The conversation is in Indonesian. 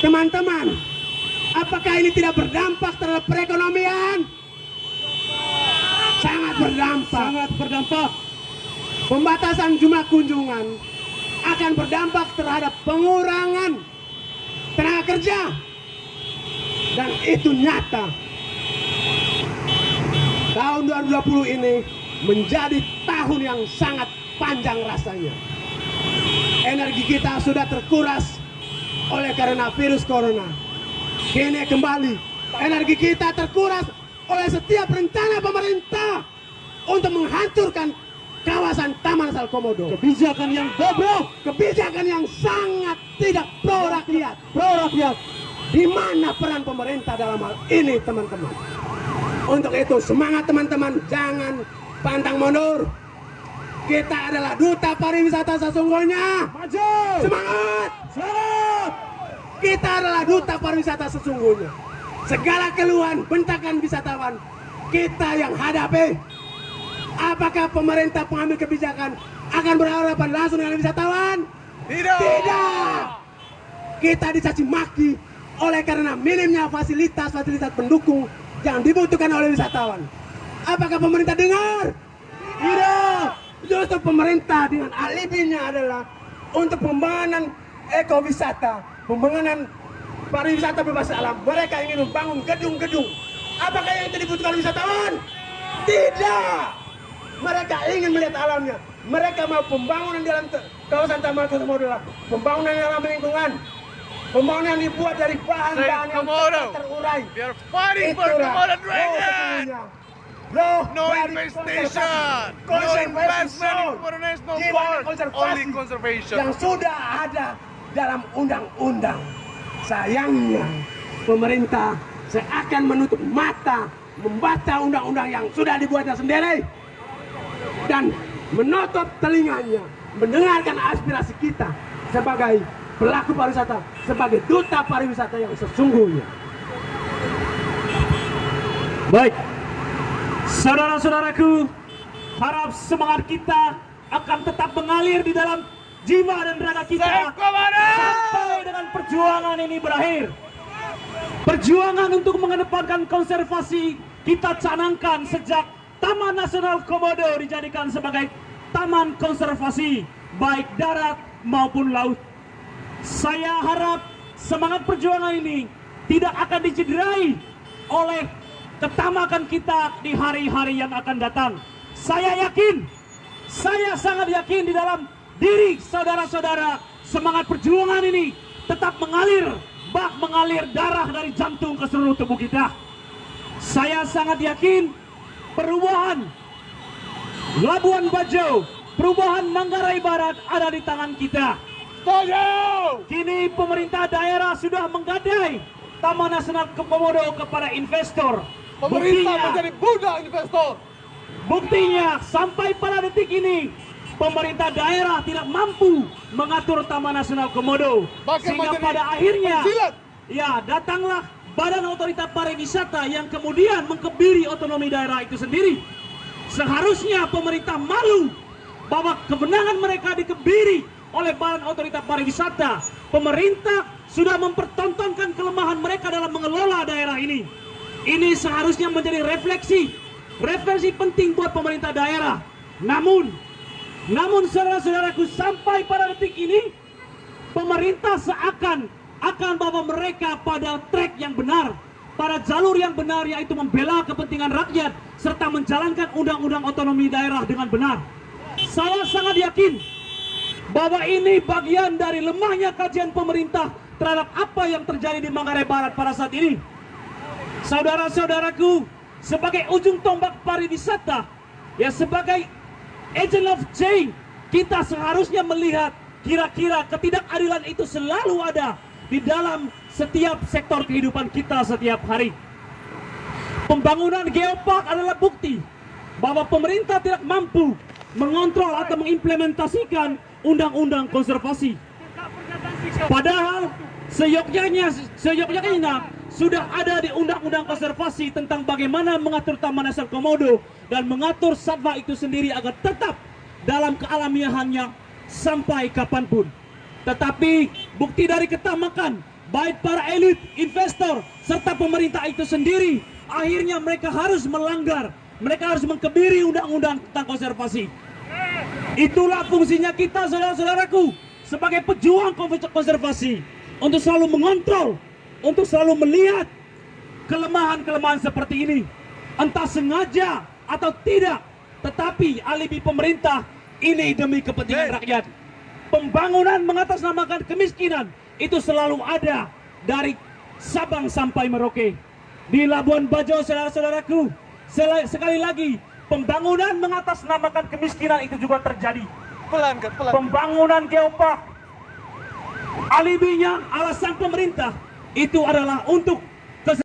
Teman-teman, apakah ini tidak berdampak terhadap perekonomian? Sangat berdampak. Sangat berdampak. Pembatasan jumlah kunjungan akan berdampak terhadap pengurangan tenaga kerja. Dan itu nyata. Tahun 2020 ini menjadi tahun yang sangat panjang rasanya. Energi kita sudah terkuras oleh karena virus corona. Kini kembali, energi kita terkuras oleh setiap rencana pemerintah untuk menghancurkan kawasan Taman Nasional Komodo. Kebijakan yang bobrok, kebijakan yang sangat tidak pro rakyat. Di mana peran pemerintah dalam hal ini, teman-teman? Untuk itu semangat teman-teman, jangan pantang mundur. Kita adalah duta pariwisata sesungguhnya. maju, Semangat! semangat. Kita adalah duta pariwisata sesungguhnya. Segala keluhan, bentakan wisatawan, kita yang hadapi. Apakah pemerintah pengambil kebijakan akan berhadapan langsung dengan wisatawan? Tidak! Kita dicaci maki oleh karena minimnya fasilitas-fasilitas pendukung yang dibutuhkan oleh wisatawan. Apakah pemerintah dengar? Tidak! Justru pemerintah dengan alibinya adalah untuk pembangunan ekowisata, pembangunan pariwisata berbasis alam. Mereka ingin membangun gedung-gedung. Apakah yang itu dibutuhkan wisatawan? Tidak! Mereka ingin melihat alamnya. Mereka mau pembangunan di dalam kawasan Taman Nasional Komodo, pembangunan dalam lingkungan, pembangunan yang dibuat dari bahan-bahan yang terurai. We are fighting for Komodo Dragon. No investigation, no investment in Komodo National Park, only conservation. Yang sudah ada dalam undang-undang. Sayangnya pemerintah seakan menutup mata membaca undang-undang yang sudah dibuatnya sendiri dan menutup telinganya mendengarkan aspirasi kita sebagai pelaku pariwisata, sebagai duta pariwisata yang sesungguhnya. Baik, saudara-saudaraku, harap semangat kita akan tetap mengalir di dalam jiwa dan raga kita sampai dengan perjuangan ini berakhir. Perjuangan untuk mengedepankan konservasi kita canangkan sejak Taman Nasional Komodo dijadikan sebagai taman konservasi baik darat maupun laut. Saya harap semangat perjuangan ini tidak akan dicederai oleh ketamakan kita di hari-hari yang akan datang. Saya yakin, saya sangat yakin di dalam diri saudara-saudara, semangat perjuangan ini tetap mengalir, bak mengalir darah dari jantung ke seluruh tubuh kita. Saya sangat yakin perubahan Labuan Bajo, perubahan Manggarai Barat ada di tangan kita. Kini pemerintah daerah sudah menggadai Taman Nasional Komodo kepada investor. Pemerintah menjadi budak investor. Buktinya sampai pada detik ini pemerintah daerah tidak mampu mengatur Taman Nasional Komodo. Sehingga pada akhirnya ya datanglah Badan Otoritas Pariwisata yang kemudian mengkebiri otonomi daerah itu sendiri. Seharusnya pemerintah malu bahwa kewenangan mereka dikebiri oleh Badan Otoritas Pariwisata. Pemerintah sudah mempertontonkan kelemahan mereka dalam mengelola daerah ini. Ini seharusnya menjadi refleksi penting buat pemerintah daerah. Namun saudara-saudaraku, sampai pada detik ini pemerintah seakan akan bawa mereka pada trek yang benar, pada jalur yang benar, yaitu membela kepentingan rakyat serta menjalankan undang-undang otonomi daerah dengan benar. Saya sangat yakin bahwa ini bagian dari lemahnya kajian pemerintah terhadap apa yang terjadi di Manggarai Barat pada saat ini. Saudara-saudaraku, sebagai ujung tombak pariwisata, ya sebagai agent of change, kita seharusnya melihat kira-kira ketidakadilan itu selalu ada di dalam setiap sektor kehidupan kita setiap hari. Pembangunan geopark adalah bukti bahwa pemerintah tidak mampu mengontrol atau mengimplementasikan undang-undang konservasi. Padahal seyogyanya sudah ada di undang-undang konservasi tentang bagaimana mengatur Taman Nasional Komodo dan mengatur satwa itu sendiri agar tetap dalam kealamiahannya sampai kapanpun. Tetapi bukti dari ketamakan baik para elit, investor, serta pemerintah itu sendiri, akhirnya mereka harus melanggar, mereka harus mengkebiri undang-undang tentang konservasi. Itulah fungsinya kita, saudara-saudaraku, sebagai pejuang konservasi, untuk selalu mengontrol, untuk selalu melihat kelemahan-kelemahan seperti ini, entah sengaja atau tidak, tetapi alibi pemerintah ini demi kepentingan rakyat. Pembangunan mengatasnamakan kemiskinan itu selalu ada dari Sabang sampai Merauke. Di Labuan Bajo, saudara-saudaraku, sekali lagi, pembangunan mengatasnamakan kemiskinan itu juga terjadi. Pembangunan geopark, alibinya alasan pemerintah itu adalah untuk